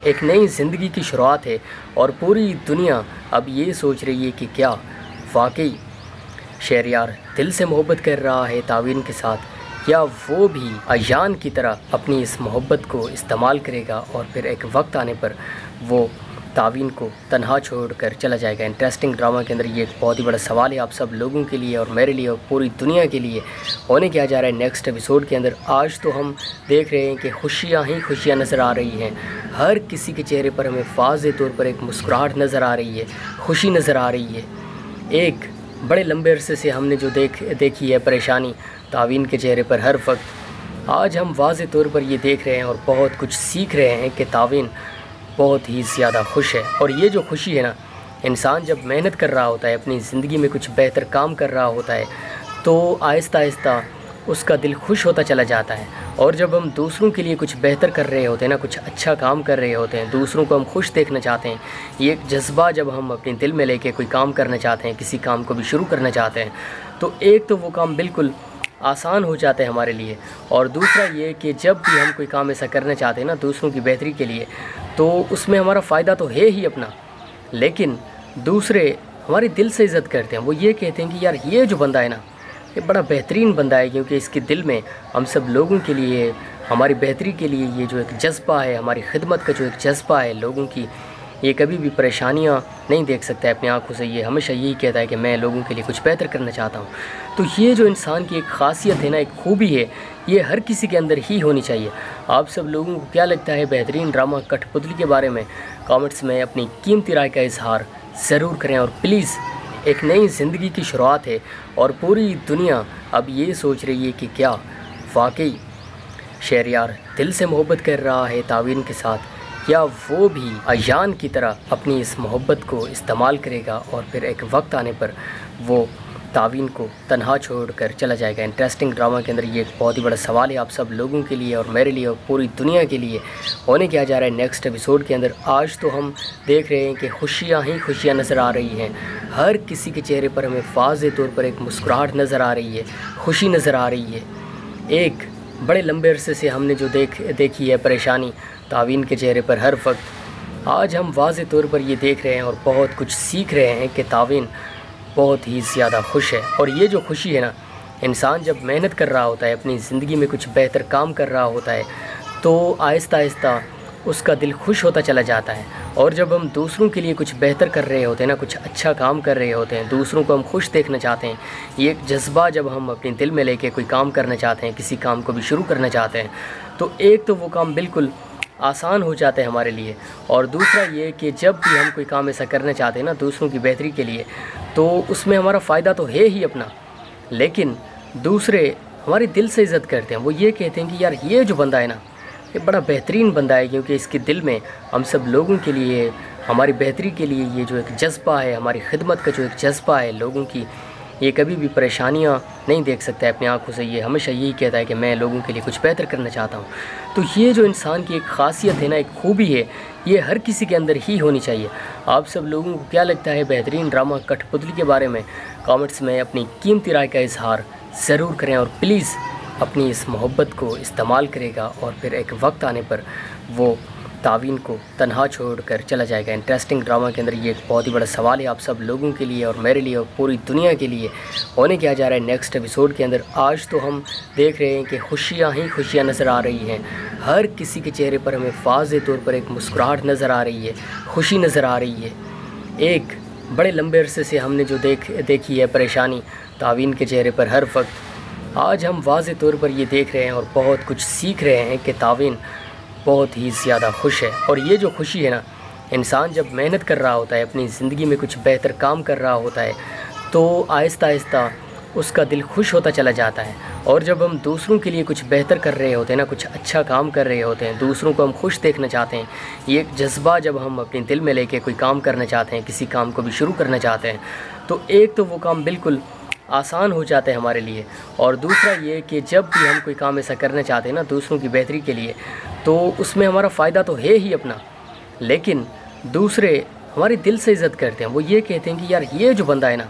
ایک نئی زندگی کی شروعات ہے اور پوری دنیا اب یہ سوچ رہی ہے کہ کیا واقعی شہریار دل سے محبت کر رہا ہے تعاون کے ساتھ، یا وہ بھی ایان کی طرح اپنی اس محبت کو استعمال کرے گا اور پھر ایک وقت آنے پر وہ تعاون کو تنہا چھوڑ کر چلا جائے گا۔ انٹرسٹنگ ڈرامہ کے اندر یہ ایک بہت ہی بڑا سوال ہے آپ سب لوگوں کے لیے اور میرے لیے اور پوری دنیا کے لیے ہونے کیا جا رہا ہے نیکسٹ ایپیسوڈ کے اندر۔ آج تو ہم دیکھ رہے ہیں کہ خوشیاں ہی خوشیاں نظر آ رہی ہیں، ہر کسی کے چہرے پر ہمیں واضح طور پر ایک مسکراہٹ نظر آ رہی ہے، خوشی نظر آ رہی ہے۔ ایک بڑے لمبے عرصے سے ہم نے جو دیکھی ہے پریشانی تعاون کے چہرے پر ہر وقت، آج ہم واضح طور پر یہ دیکھ رہے ہیں اور بہت کچھ سیکھ رہے ہیں کہ تعاون بہت ہی زیادہ خوش ہے۔ اور یہ جو خوشی ہے نا، انسان جب محنت کر رہا ہوتا ہے، اپنی زندگی میں کچھ بہتر کام کر رہا ہوتا ہے تو آہستہ آہستہ اس کا دل خوش ہوتا چلا جاتا ہے۔ اور جب ہم دوسروں کے لیے کچھ بہتر کر رہے ہوتے ہیں نا، کچھ اچھا کام کر رہے ہوتے ہیں، دوسروں کو ہم خوش دیکھنا چاہتے ہیں، یہ ایک جذبہ جب ہم اپنے دل میں لے کے کوئی کام کرنا چاہتے ہیں، کسی کام کو بھی شروع کرنا چاہتے ہیں، تو ایک تو وہ کام بالکل آسان ہو جاتا ہے ہمارے لیے، اور دوسرا یہ کہ جب بھی ہم کوئی کام ایسا کرنا چاہتے ہیں نا دوسروں کی بہتری کے لیے، تو اس میں ہمارا فائدہ تو ہے ہی اپنا، لیکن دوسرے ہمارے دل سے عزت کرتے ہیں۔ وہ یہ کہتے ہیں کہ یار یہ جو بندہ ہے نا، یہ بڑا بہترین بندہ ہے، کیونکہ اس کے دل میں ہم سب لوگوں کے لیے، ہماری بہتری کے لیے یہ جو ایک جذبہ ہے، ہماری خدمت کا جو ایک جذبہ ہے لوگوں کی، یہ کبھی بھی پریشانیاں نہیں دیکھ سکتا ہے اپنی آنکھوں سے، یہ ہمیشہ یہی کہتا ہے کہ میں لوگوں کے لیے کچھ بہتر کرنا چاہتا ہوں۔ تو یہ جو انسان کی ایک خاصیت ہے نا، ایک خوبی ہے، یہ ہر کسی کے اندر ہی ہونی چاہیے۔ آپ سب لوگوں کو کیا لگتا ہے بہترین ڈرامہ کٹھ پتلی کے بارے میں؟ کامنٹس میں اپنی قیمتی رائے کا اظہار ضرور کریں، اور پلیز ایک نئی زندگی کی شروعات ہے اور پوری دنیا اب یہ سوچ رہی ہے کہ کیا واقعی شہریار دل سے محبت کر رہا ہے تعاون کے ساتھ، یا وہ بھی ایان کی طرح اپنی اس محبت کو استعمال کرے گا اور پھر ایک وقت آنے پر وہ تعاون کو تنہا چھوڑ کر چلا جائے گا۔ انٹرسٹنگ ڈرامہ کے اندر یہ ایک بہت ہی بڑا سوال ہے آپ سب لوگوں کے لیے اور میرے لیے اور پوری دنیا کے لیے ہونے کیا جا رہا ہے نیکسٹ ایپیسوڈ کے اندر۔ آج تو ہم دیکھ رہے ہیں کہ خوشیاں ہی خوشیاں نظر آ رہی ہیں، ہر کسی کے چہرے پر ہمیں واضح طور پر ایک مسکراہٹ نظر آ رہی ہے، خوشی نظر آ رہی ہے۔ ایک بڑے لمبے عرصے سے ہم نے جو دیکھی ہے پریشانی تعاون کے چہرے پر ہر وقت، آج ہم واضح طور پر یہ دیکھ رہے ہیں اور بہت کچھ سیکھ رہے ہیں کہ تعاون بہت ہی زیادہ خوش ہے۔ اور یہ جو خوشی ہے نا، انسان جب محنت کر رہا ہوتا ہے، اپنی زندگی میں کچھ بہتر کام کر رہا ہوتا ہے تو آہستہ آہستہ اس کا دل خوش ہوتا چلا جاتا ہے۔ اور جب ہم دوسروں کے لیے کچھ بہتر کر رہے ہوتے ہیں نا، کچھ اچھا کام کر رہے ہوتے ہیں، دوسروں کو ہم خوش دیکھنا چاہتے ہیں، یہ ایک جذبہ جب ہم اپنے دل میں لے کے کوئی کام کرنا چاہتے ہیں، کسی کام کو بھی شروع کرنا چاہتے ہیں، تو ایک تو وہ کام بالکل آسان ہو جاتا ہے ہمارے لیے، اور دوسرا یہ کہ جب بھی ہم کوئی کام ایسا کرنا چاہتے ہیں نا دوسروں کی بہتری کے لیے، تو اس میں ہمارا فائدہ تو ہے ہی اپنا، لیکن دوسرے ہمارے دل سے عزت کرتے ہیں۔ وہ یہ کہتے ہیں کہ یار یہ جو بندہ ہے نا، یہ بڑا بہترین بندہ ہے، کیونکہ اس کے دل میں ہم سب لوگوں کے لیے، ہماری بہتری کے لیے یہ جو ایک جذبہ ہے، ہماری خدمت کا جو ایک جذبہ ہے لوگوں کی، یہ کبھی بھی پریشانیاں نہیں دیکھ سکتا ہے اپنی آنکھوں سے، یہ ہمیشہ یہی کہتا ہے کہ میں لوگوں کے لیے کچھ بہتر کرنا چاہتا ہوں۔ تو یہ جو انسان کی ایک خاصیت ہے نا، ایک خوبی ہے، یہ ہر کسی کے اندر ہی ہونی چاہیے۔ آپ سب لوگوں کو کیا لگتا ہے بہترین ڈرامہ کٹھ پتلی کے بارے میں؟ کامنٹس میں اپنی قیمتی رائے کا اظہار ضرور کریں، اور پلیز اپنی اس محبت کو استعمال کرے گا اور پھر ایک وقت آنے پر وہ تعاون کو تنہا چھوڑ کر چلا جائے گا۔ انٹرسٹنگ ڈرامہ کے اندر یہ ایک بہت ہی بڑا سوال ہے آپ سب لوگوں کے لیے اور میرے لیے اور پوری دنیا کے لیے ہونے کیا جا رہا ہے نیکسٹ ایپیسوڈ کے اندر۔ آج تو ہم دیکھ رہے ہیں کہ خوشیاں ہی خوشیاں نظر آ رہی ہیں، ہر کسی کے چہرے پر ہمیں واضح طور پر ایک مسکراہٹ نظر آ رہی ہے، خوشی نظر آ رہی ہے۔ ایک بڑے لمبے عرصے سے ہم نے جو دیکھی ہے پریشانی تعاون کے چہرے پر ہر وقت، آج ہم واضح طور پر یہ دیکھ رہے ہیں اور بہت کچھ سیکھ رہے ہیں کہ تعاون بہت ہی زیادہ خوش ہے۔ اور یہ جو خوشی ہے نا، انسان جب محنت کر رہا ہوتا ہے، اپنی زندگی میں کچھ بہتر کام کر رہا ہوتا ہے تو آہستہ آہستہ اس کا دل خوش ہوتا چلا جاتا ہے۔ اور جب ہم دوسروں کے لیے کچھ بہتر کر رہے ہوتے ہیں نا، کچھ اچھا کام کر رہے ہوتے ہیں، دوسروں کو ہم خوش دیکھنا چاہتے ہیں، یہ ایک جذبہ جب ہم اپنے دل میں لے کے کوئی کام کرنا چاہتے ہیں، کسی کام کو بھی شروع کرنا چاہتے ہیں، تو ایک تو وہ کام بالکل آسان ہو جاتا ہے ہمارے لیے، اور دوسرا یہ کہ جب بھی ہم کوئی کام ایسا کرنا چاہتے ہیں نا دوسروں کی بہتری کے لیے، تو اس میں ہمارا فائدہ تو ہے ہی اپنا، لیکن دوسرے ہمارے دل سے عزت کرتے ہیں۔ وہ یہ کہتے ہیں کہ یار یہ جو بندہ ہے نا،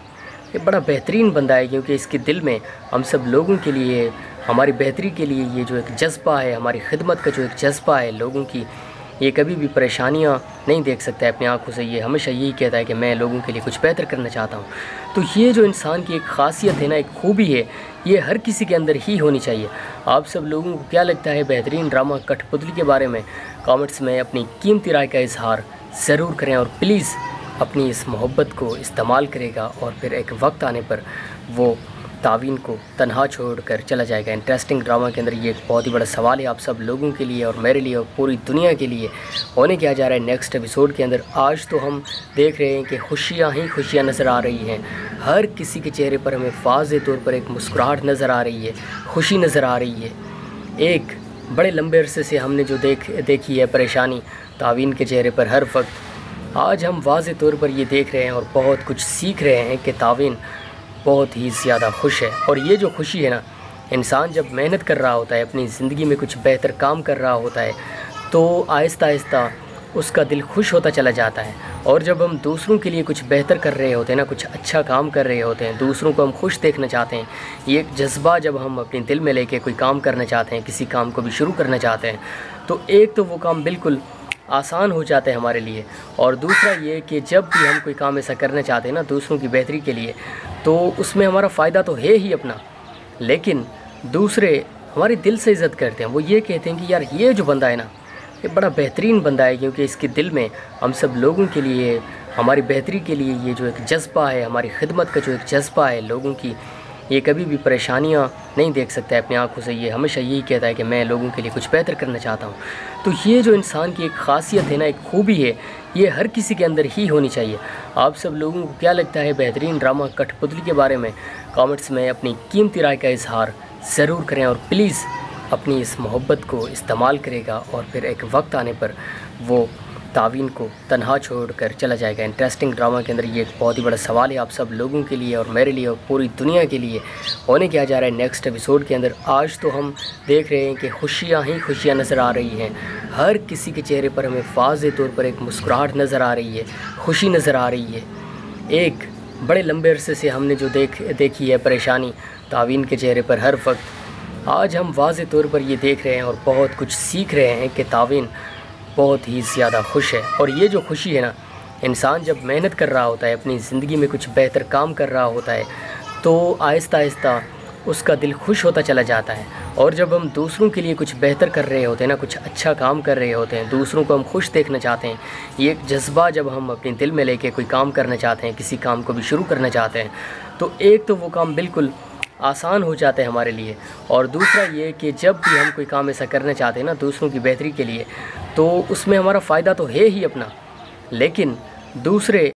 یہ بڑا بہترین بندہ ہے، کیونکہ اس کے دل میں ہم سب لوگوں کے لیے، ہماری بہتری کے لیے یہ جو ایک جذبہ ہے، ہماری خدمت کا جو ایک جذبہ ہے لوگوں کی، یہ کبھی بھی پریشانیاں نہیں دیکھ سکتا ہے اپنی آنکھوں سے، یہ ہمیشہ یہی کہتا ہے کہ میں لوگوں کے لیے کچھ بہتر کرنا چاہتا ہوں۔ تو یہ جو انسان کی ایک خاصیت ہے نا، ایک خوبی ہے، یہ ہر کسی کے اندر ہی ہونی چاہیے۔ آپ سب لوگوں کو کیا لگتا ہے بہترین ڈرامہ کٹھ پتلی کے بارے میں؟ کامنٹس میں اپنی قیمتی رائے کا اظہار ضرور کریں، اور پلیز اپنی اس محبت کو استعمال کرے گا اور پھر ایک وقت آنے پر وہ تعوین کو تنہا چھوڑ کر چلا جائے گا۔ انٹرسٹنگ ڈرامہ کے اندر یہ ایک بہت ہی بڑا سوال ہے آپ سب لوگوں کے لیے اور میرے لیے اور پوری دنیا کے لیے، ہونے کیا جا رہا ہے نیکسٹ ایپیسوڈ کے اندر۔ آج تو ہم دیکھ رہے ہیں کہ خوشیاں ہی خوشیاں نظر آ رہی ہیں، ہر کسی کے چہرے پر ہمیں واضح طور پر ایک مسکراہٹ نظر آ رہی ہے، خوشی نظر آ رہی ہے۔ ایک بڑے لمبے عرصے سے ہم نے جو دیکھی ہے پریشانی تعوین کے چہرے پر ہر وقت، آج ہم واضح طور پر یہ دیکھ رہے ہیں اور بہت کچھ سیکھ رہے ہیں کہ تعوین بہت ہی زیادہ خوش ہے۔ اور یہ جو خوشی ہے نا، انسان جب محنت کر رہا ہوتا ہے، اپنی زندگی میں کچھ بہتر کام کر رہا ہوتا ہے، تو آہستہ آہستہ اس کا دل خوش ہوتا چلا جاتا ہے۔ اور جب ہم دوسروں کے لیے کچھ بہتر کر رہے ہوتے ہیں نا، کچھ اچھا کام کر رہے ہوتے ہیں، دوسروں کو ہم خوش دیکھنا چاہتے ہیں، یہ ایک جذبہ جب ہم اپنے دل میں لے کے کوئی کام کرنا چاہتے ہیں، کسی کام کو بھی شروع کرنا چاہتے ہیں، تو ایک تو وہ کام بالکل آسان ہو جاتا ہے ہمارے لیے، اور دوسرا یہ کہ جب بھی ہم کوئی کام ایسا کرنا چاہتے ہیں نا دوسروں کی بہتری کے لیے، تو اس میں ہمارا فائدہ تو ہے ہی اپنا، لیکن دوسرے ہمارے دل سے عزت کرتے ہیں۔ وہ یہ کہتے ہیں کہ یار یہ جو بندہ ہے نا، یہ بڑا بہترین بندہ ہے، کیونکہ اس کے دل میں ہم سب لوگوں کے لیے، ہماری بہتری کے لیے یہ جو ایک جذبہ ہے، ہماری خدمت کا جو ایک جذبہ ہے لوگوں کی، یہ کبھی بھی پریشانیاں نہیں دیکھ سکتا ہے اپنی آنکھوں سے، یہ ہمیشہ یہی کہتا ہے کہ میں لوگوں کے لیے کچھ بہتر کرنا چاہتا ہوں۔ تو یہ جو انسان کی ایک خاصیت ہے نا، ایک خوبی ہے، یہ ہر کسی کے اندر ہی ہونی چاہیے۔ آپ سب لوگوں کو کیا لگتا ہے بہترین ڈرامہ کٹھ پتلی کے بارے میں؟ کامنٹس میں اپنی قیمتی رائے کا اظہار ضرور کریں، اور پلیز اپنی اس محبت کو استعمال کرے گا اور پھر ایک وقت آنے پر وہ تعوین کو تنہا چھوڑ کر چلا جائے گا۔ انٹرسٹنگ ڈرامہ کے اندر یہ ایک بہت ہی بڑا سوال ہے آپ سب لوگوں کے لیے اور میرے لیے اور پوری دنیا کے لیے، ہونے کیا جا رہا ہے نیکسٹ ایپیسوڈ کے اندر۔ آج تو ہم دیکھ رہے ہیں کہ خوشیاں ہی خوشیاں نظر آ رہی ہیں، ہر کسی کے چہرے پر ہمیں واضح طور پر ایک مسکراہٹ نظر آ رہی ہے، خوشی نظر آ رہی ہے۔ ایک بڑے لمبے عرصے سے ہم نے جو دیکھی ہے پریشانی تعوین کے چہرے پر ہر وقت، آج ہم واضح طور پر یہ دیکھ رہے ہیں اور بہت کچھ سیکھ رہے ہیں کہ تعوین بہت ہی زیادہ خوش ہے۔ اور یہ جو خوشی ہے نا، انسان جب محنت کر رہا ہوتا ہے، اپنی زندگی میں کچھ بہتر کام کر رہا ہوتا ہے، تو آہستہ آہستہ اس کا دل خوش ہوتا چلا جاتا ہے۔ اور جب ہم دوسروں کے لیے کچھ بہتر کر رہے ہوتے ہیں نا، کچھ اچھا کام کر رہے ہوتے ہیں، دوسروں کو ہم خوش دیکھنا چاہتے ہیں، یہ ایک جذبہ جب ہم اپنے دل میں لے کے کوئی کام کرنا چاہتے ہیں، کسی کام کو بھی شروع کرنا چاہتے ہیں، تو ایک تو وہ کام بالکل آسان ہو جاتا ہے ہمارے لیے، اور دوسرا یہ کہ جب بھی ہم کوئی کام ایسا کرنا چاہتے ہیں نا دوسروں کی بہتری کے لیے، تو اس میں ہمارا فائدہ تو ہے ہی اپنا، لیکن دوسرے